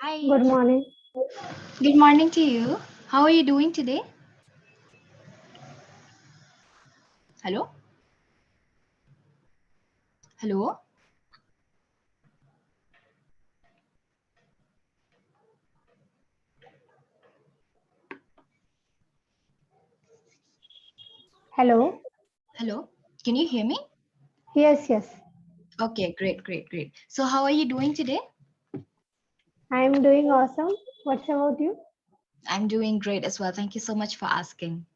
Hi. Good morning. Good morning to you. How are you doing today? Hello? Hello? Hello. Hello? Can you hear me? Yes, yes. Okay, great. So, how are you doing today? I am doing awesome. What's about you? I'm doing great as well. Thank you so much for asking.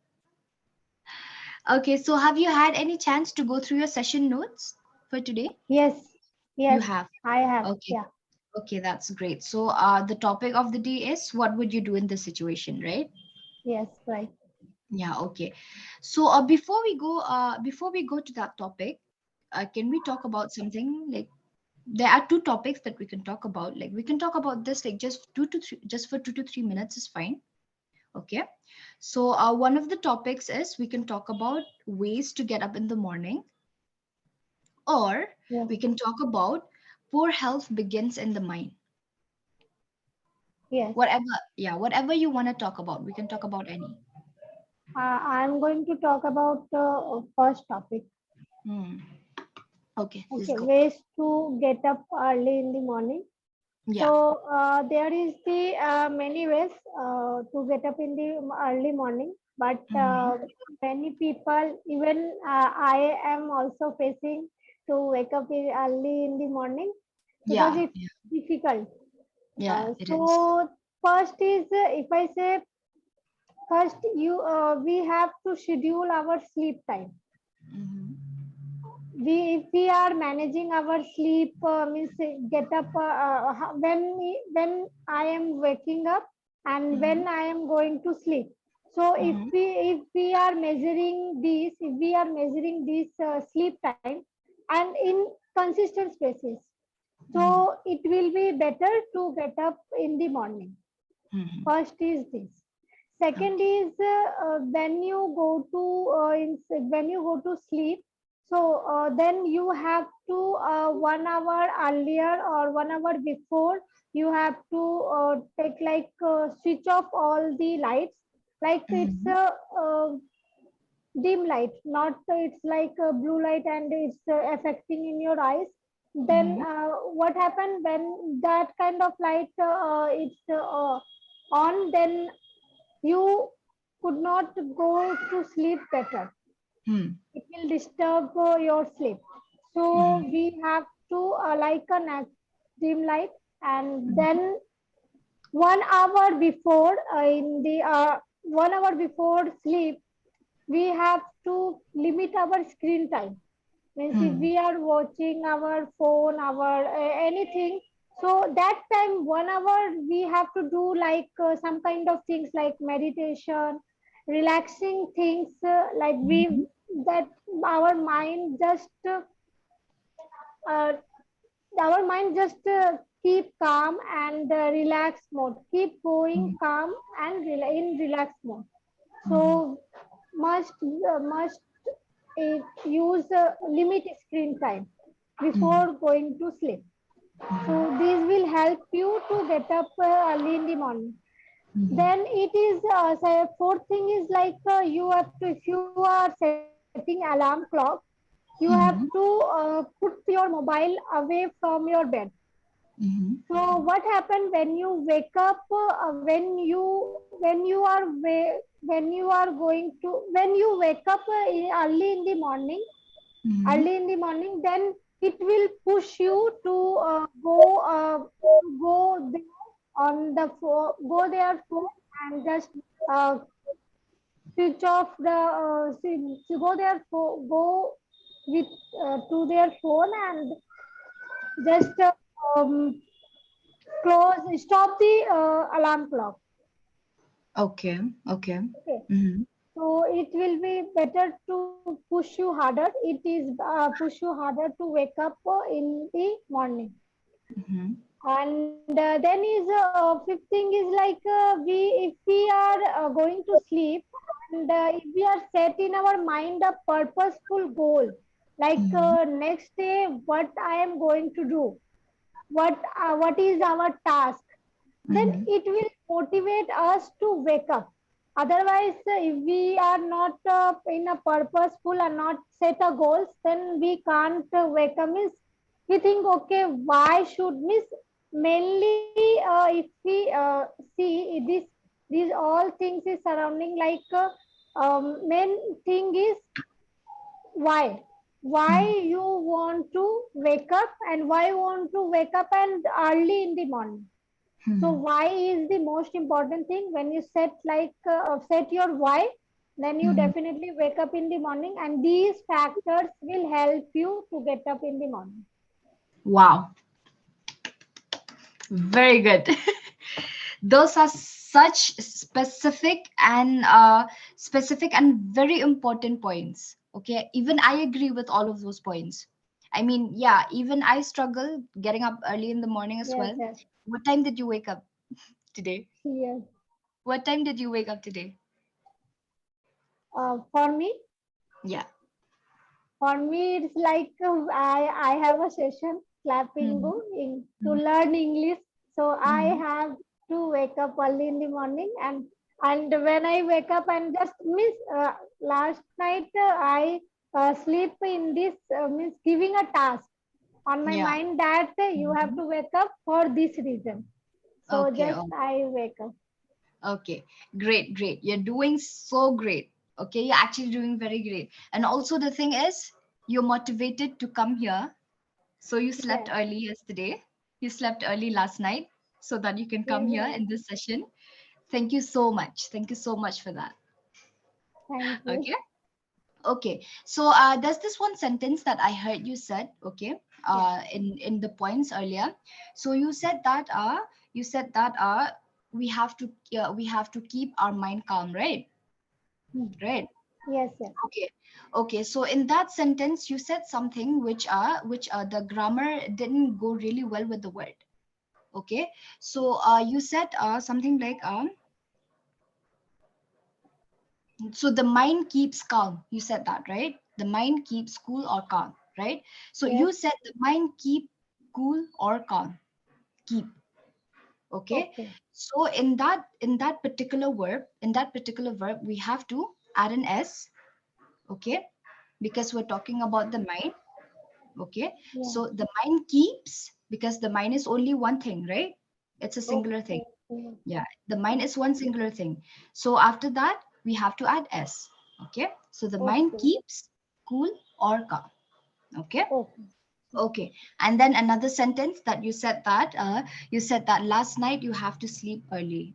Okay, so have you had any chance to go through your session notes for today? Yes, You yes, have. I have. Okay. Yeah. Okay, that's great. So, the topic of the day is what would you do in this situation, right? Yes, right. Yeah, okay. So, before we go to that topic, can we talk about something like there are two topics that we can talk about. Like we can talk about this like just for 2 to 3 minutes is fine. Okay. So, one of the topics is we can talk about ways to get up in the morning, or Yes, we can talk about poor health begins in the mind. yes. Whatever, yeah, whatever you want to talk about, we can talk about any. I'm going to talk about the first topic. Hmm. Okay, let's Okay, go. ways to get up early in the morning. Yeah. So there is the many ways to get up in the early morning, but Mm-hmm. many people, even I am also facing to wake up early in the morning because Yeah. it's Yeah. difficult. Yeah. It is. So first is if I say first you we have to schedule our sleep time. Mm-hmm. We if we are managing our sleep means get up when I am waking up and when Mm-hmm. I am going to sleep. So Mm-hmm. if we are measuring this, if we are measuring this sleep time and in consistent basis, so Mm-hmm. it will be better to get up in the morning. Mm-hmm. First is this. Second Okay. is when you go to when you go to sleep. So then you have to 1 hour earlier or 1 hour before you have to take like switch off all the lights. Like it's Mm-hmm. a dim light, not it's like a blue light and it's affecting in your eyes. Then Mm-hmm. what happened when that kind of light it's on, then you could not go to sleep better. Mm-hmm. It will disturb your sleep. So Mm-hmm. we have to like a dim light, and then 1 hour before in the 1 hour before sleep we have to limit our screen time. Means if Mm-hmm. we are watching our phone, our anything, so that time 1 hour we have to do like some kind of things like meditation, relaxing things, like Mm-hmm. we that our mind just uh, our mind just keep calm and relax mode, keep going calm and in relax mode. Mm-hmm. So must use limit screen time Mm-hmm. before going to sleep. Mm-hmm. So this will help you to get up early in the morning. Mm-hmm. Then it is say fourth thing is like you have to, if you are setting alarm clock, you have to Mm-hmm. put your mobile away from your bed. Mm-hmm. So what happened when you wake up? When you are going to when you wake up early in the morning, Mm-hmm. then it will push you to go there on the phone, go there phone and just uh, switch off the go there go with to their phone and just close stop the alarm clock. Okay. Okay. Okay, Mm-hmm. so it will be better to push you harder. It is push you harder to wake up in the morning. Mm-hmm. And then is fifth thing is like we if we are going to sleep, and if we are set in our mind a purposeful goal, like Mm-hmm. next day what I am going to do. what is our task, then Mm-hmm. it will motivate us to wake up. Otherwise, if we are not in a purposeful and not set a goals, then we can't wake up. Means we think, okay, why should miss? Mainly, if we see these all things is surrounding like main thing is why you want to wake up, and why you want to wake up and early in the morning. So Mm-hmm. why is the most important thing. When you set set your why, then you Mm-hmm. definitely wake up in the morning, and these factors will help you to get up in the morning. Wow, very good. Those are such specific and very important points. Okay, even I agree with all of those points. I mean, yeah, even I struggle getting up early in the morning as Yes, well. yes, What time did you wake up today? yes. What time did you wake up today? For me, Yeah. it's like I have a session Clapingo Mhm. to learn English. So I Mhm. have to wake up early in the morning, and when I wake up and just miss last night I sleep in this means giving a task on my Yeah. mind that you have Mhm. to wake up for this reason. So Okay. just I wake up. Okay, great, great. You're doing so great. Okay, you're actually doing very great. And also, the thing is, you're motivated to come here. So, you slept Yes, early yesterday. You slept early last night so that you can come yes, here yes. in this session. Thank you so much. Thank you so much for that. Thank you. Okay. Okay. So, there's this one sentence that I heard you said, okay, Yes. in the points earlier. So, you said that we have to keep our mind calm, right? Hmm. Right. Yes, yes. Okay. Okay. So in that sentence, you said something which the grammar didn't go really well with the word. Okay. So you said something like so the mind keeps calm. You said that, right? The mind keeps cool or calm, right? So Yes. you said the mind keep cool or calm. Keep. Okay. Okay. So in that particular verb, we have to add an s. Okay, because we're talking about the mind. Okay, Yeah. so the mind keeps, because the mind is only one thing, right? It's a singular thing. Okay. Okay. Yeah, the mind is one singular thing. So after that we have to add s. Okay, so the mind Okay. keeps cool or calm. Okay. Okay. Okay, and then another sentence that you said that last night you have to sleep early,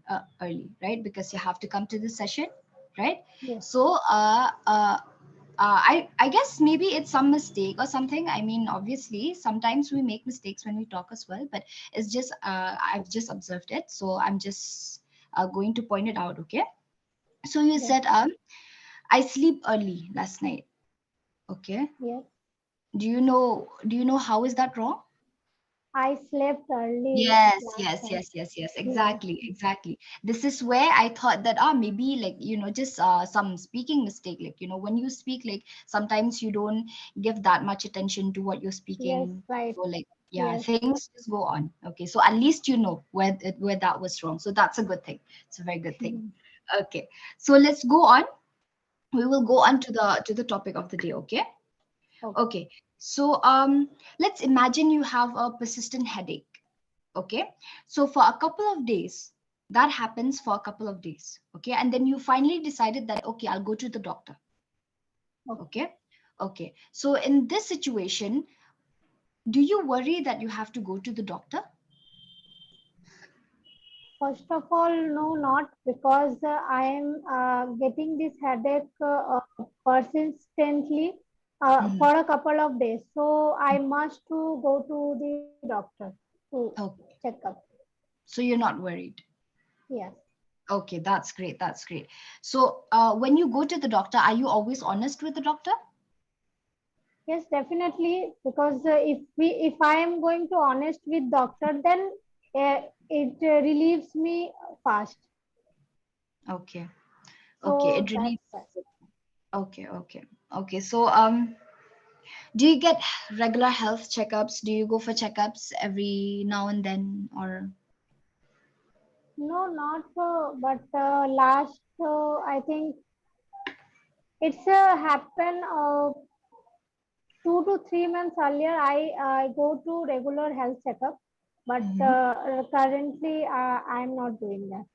right? Because you have to come to the session, right? Yes. So I guess maybe it's some mistake or something. I mean, obviously, sometimes we make mistakes when we talk as well, but it's just I've just observed it, so I'm just going to point it out. Okay, so you Yes. said I sleep early last night. Okay, Yes. do you know how is that wrong? I slept early Yes, last yes, night. yes, yes, yes, Yes. exactly, exactly. This is where I thought that maybe like just some speaking mistake, like when you speak, like sometimes you don't give that much attention to what you're Yes. speaking, Right. so like yeah, Yes. things just go on. Okay, so at least you know where that was wrong, so that's a good thing. It's a very good thing. Mhm. Okay, so let's go on. We will go on to the topic of the day. Okay. Okay. Okay, so let's imagine you have a persistent headache. Okay, so for a couple of days, that happens for a couple of days. Okay, and then you finally decided that okay, I'll go to the doctor. Okay. Okay. Okay, so in this situation, do you worry that you have to go to the doctor? First of all, no, not because I am getting this headache persistently Mhm. for a couple of days. So I must to go to the doctor to check Okay, up. so you're not worried. Yes. Okay, that's great, that's great. So when you go to the doctor, are you always honest with the doctor? Yes, definitely. Because if I am going to honest with doctor, then it relieves me fast. Okay. Okay, So it that's really why. okay, okay, okay. So Do you get regular health checkups? Do you go for checkups every now and then, or? No, not but last I think it's happened 2 to 3 months earlier. I go to regular health checkup, but Mhm. currently I'm not doing that.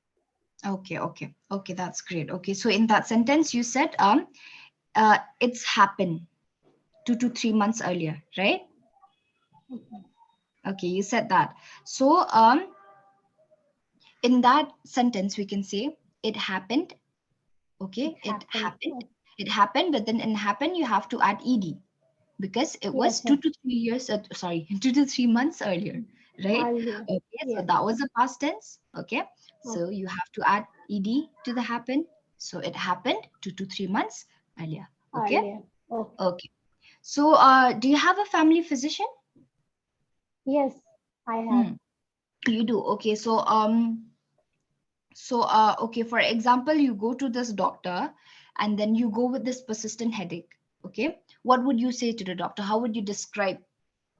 Okay, okay, okay. That's great. Okay, so in that sentence, you said it's happened 2 to 3 months earlier, right? Okay. Okay, you said that. So in that sentence, we can say it happened. It Okay, it happened. happened. It happened, but then in happen you have to add ed because it Yes, was yes. 2 to 3 years. Sorry, 2 to 3 months earlier, right? Earlier. Okay, so Yes. that was a past tense. Okay, so Okay. you have to add ed to the happen. So it happened 2 to 3 months earlier. Okay, Earlier. Okay. okay. So do you have a family physician? Yes, I have. Hmm. You do. Okay, so okay, for example, you go to this doctor and then you go with this persistent headache. Okay, what would you say to the doctor? How would you describe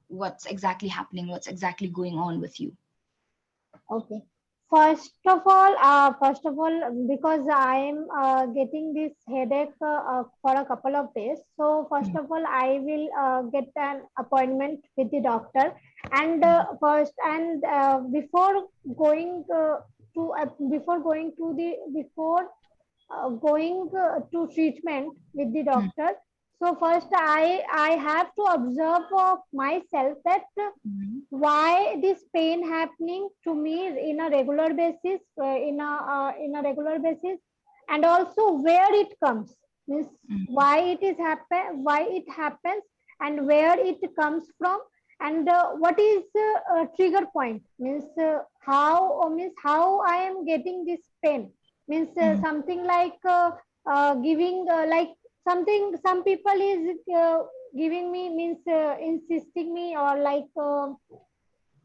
what's exactly happening, what's exactly going on with you? Okay. First of all, because I'm getting this headache for a couple of days, so first Mm, of all, I will get an appointment with the doctor, and mm, going before going to the before going to treatment with the mm, doctor. So first, I have to observe of myself that mm, why this pain happening to me in a regular basis in a regular basis, and also where it comes, means mm, why it happens, and where it comes from, and what is trigger point, means how I am getting this pain, means mm, something like giving like something some people is giving me, means insisting me, or like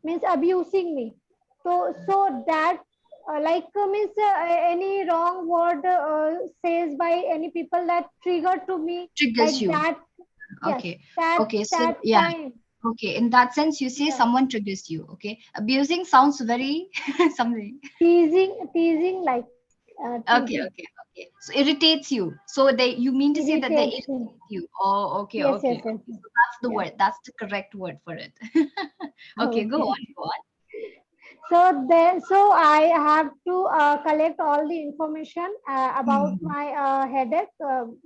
means abusing me. So that means any wrong word says by any people that trigger to me, like triggers you. that. Yes, Okay, that okay, so that yeah, time. okay, in that sense you say Yeah, someone triggers you. Okay, abusing sounds very something. teasing like teasing Okay, okay, okay. So irritates you. So they, you mean to say that they irritates me. irritate you. Oh, okay, Yes, okay, yes, yes, okay. yes. So that's the Yes. word. That's the correct word for it. Okay, go Okay. on, go on. So I have to collect all the information about Mm, my headache,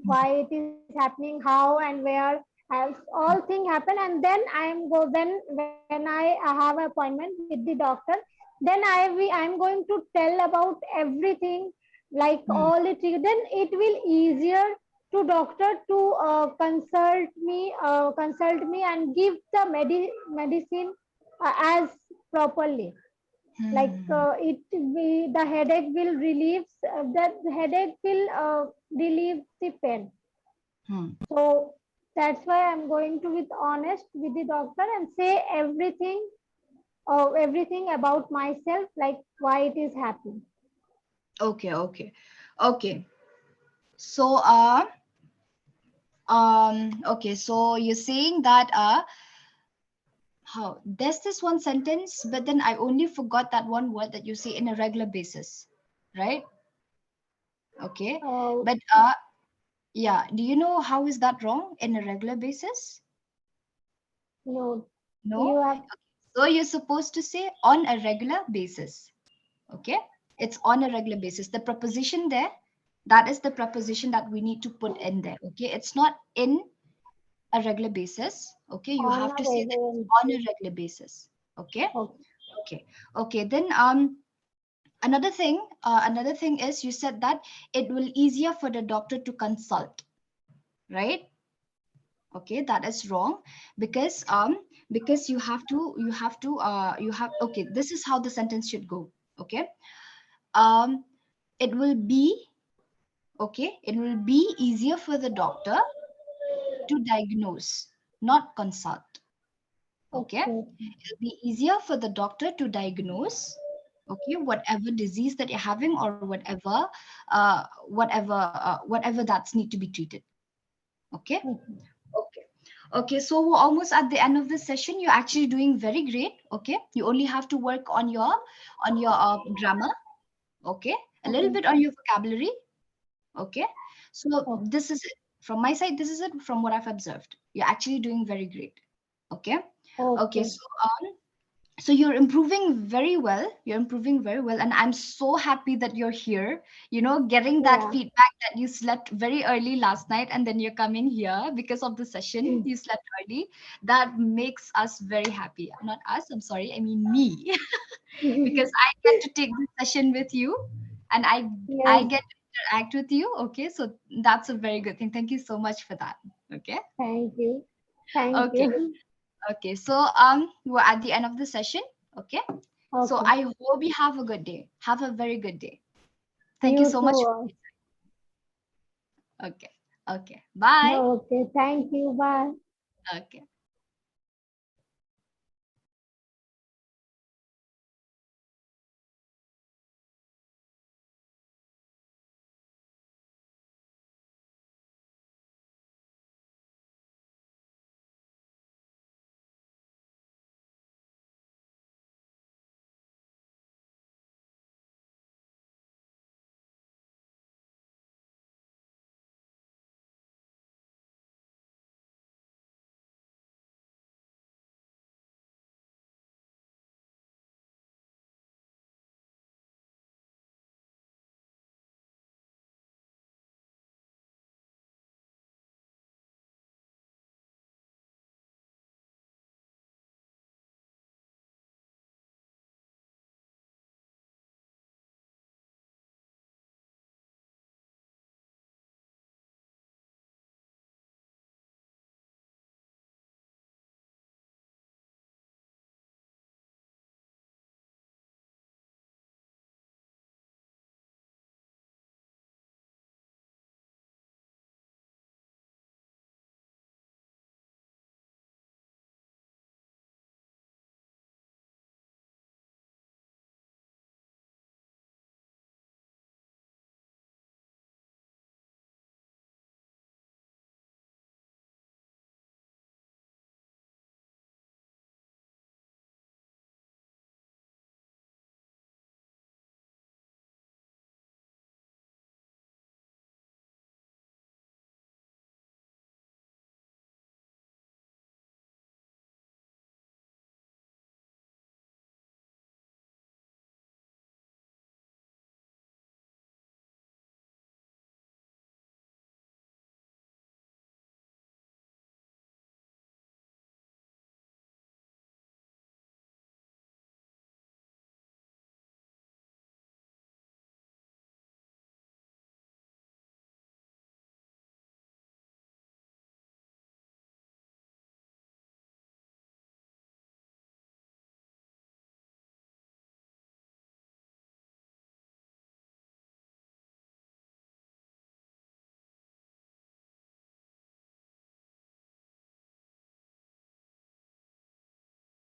mm, why it is happening, how and where, as all thing happen, and then I am go when I have an appointment with the doctor, then I'm going to tell about everything, like mm, all it. Then it will easier to doctor to consult me and give the medicine as properly, like mm, the headache will relieve, that headache will relieve the pain. mm. So that's why I'm going to with honest with the doctor and say everything about myself, like why it is happening. Okay, okay, okay. So okay, so you're saying that how there's this one sentence, but then I only forgot that one word that you say in a regular basis, right? Okay, uh, but yeah, do you know how is that wrong in a regular basis? no, you No. have. So you're supposed to say on a regular basis. Okay, it's on a regular basis. The preposition there, that is the preposition that we need to put in there. Okay, it's not in a regular basis. Okay, you On have a to say that it's regular. on a regular basis. Okay, Okay. okay, okay. Then another thing is you said that it will easier for the doctor to consult, right? Okay, that is wrong because you have okay, this is how the sentence should go. Okay, um it will be okay, it will be easier for the doctor to diagnose, not consult. Okay, Okay. it'll be easier for the doctor to diagnose, okay, whatever disease that you're having or whatever that's need to be treated. Okay, Mhm. okay, Okay, so we're almost at the end of the session. You're actually doing very great. Okay, you only have to work on your grammar. Okay, a little Okay. bit on your vocabulary. Okay, so Okay. this is it from my side. This is it from what I've observed. You're actually doing very great. Okay, okay. Okay. So you're improving very well. You're improving very well, and I'm so happy that you're here. You know, getting that Yeah. feedback that you slept very early last night, and then you're coming here because of the session. Mm. You slept early. That makes us very happy. Not us. I'm sorry. I mean me, because I get to take this session with you, and I Yes. get to interact with you. Okay, so that's a very good thing. Thank you so much for that. Okay. Thank you. Thank Okay. you. Okay, so we're at the end of the session. Okay, so Okay. I hope you have a good day. Have a very good day. Thank you You so much. too. Okay, okay, bye. Okay. Thank you. Bye. Okay.